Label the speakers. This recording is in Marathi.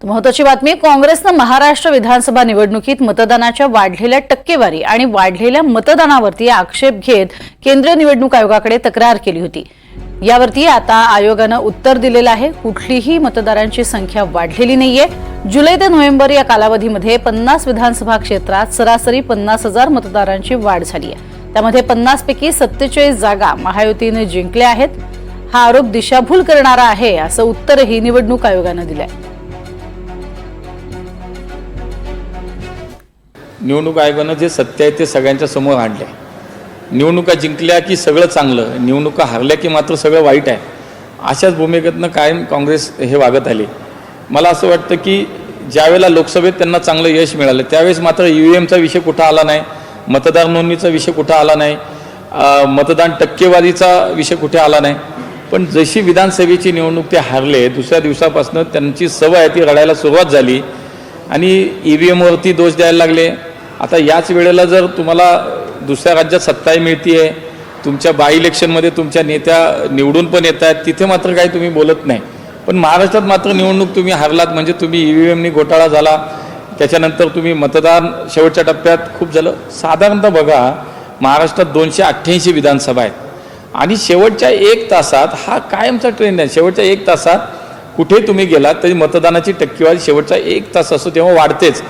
Speaker 1: महत्त्वाची बातमी, काँग्रेसने महाराष्ट्र विधानसभा निवडणुकीत मतदानाच्या वाढलेल्या टक्केवारी आणि वाढलेल्या मतदानावरती आक्षेप घेत केंद्रीय निवडणूक आयोगाकडे तक्रार केली होती। यावरती आता आयोगाने उत्तर दिलेलं आहे। कुठलीही मतदारांची संख्या वाढलेली नाहीये। जुलै ते नोव्हेंबर या कालावधीमध्ये 50 विधानसभा क्षेत्रात सरासरी 50,000 मतदारांची वाढ झाली आहे। त्यामध्ये 50 पैकी 47 जागा महायुतीने जिंकल्या आहेत। हा आरोप दिशाभूल करणारा आहे असं उत्तरही निवडणूक आयोगाने दिलंय।
Speaker 2: निवडणूक आयोगाने जे सत्य आहे ते सगळ्यांच्या समोर आणले। निवडणुका जिंकल्या की सगळं चांगलं, निवडणुका हरल्या की मात्र सगळं वाईट आहे, अशाच भूमिकेतनं कायम काँग्रेस हे वागत आले। मला असं वाटतं की ज्यावेळेला लोकसभेत त्यांना चांगलं यश मिळालं त्यावेळेस मात्र ईव्हीएमचा विषय कुठं आला नाही, मतदार नोंदणीचा विषय कुठं आला नाही, मतदान टक्केवारीचा विषय कुठे आला नाही। पण जशी विधानसभेची निवडणूक ते हारले, दुसऱ्या दिवसापासून त्यांची सवय आहे ती रडायला सुरुवात झाली आणि ईव्हीएमवरती दोष द्यायला लागले। आता याच वेळेला जर तुम्हाला दुसऱ्या राज्यात सत्ताही मिळते, तुमच्या बाय इलेक्शनमध्ये तुमच्या नेत्या निवडून पण येत आहेत, तिथे मात्र काही तुम्ही बोलत नाही। पण महाराष्ट्रात मात्र निवडणूक तुम्ही हारलात म्हणजे तुम्ही ईव्हीएमनी घोटाळा झाला, त्याच्यानंतर तुम्ही मतदान शेवटच्या टप्प्यात खूप झालं। साधारणतः बघा, महाराष्ट्रात 288 विधानसभा आहेत आणि शेवटच्या 1 तासात हा कायमचा ट्रेंड आहे। शेवटच्या 1 तासात कुठे तुम्ही गेलात तरी मतदानाची टक्केवारी शेवटचा 1 तास असतो तेव्हा वाढतेच।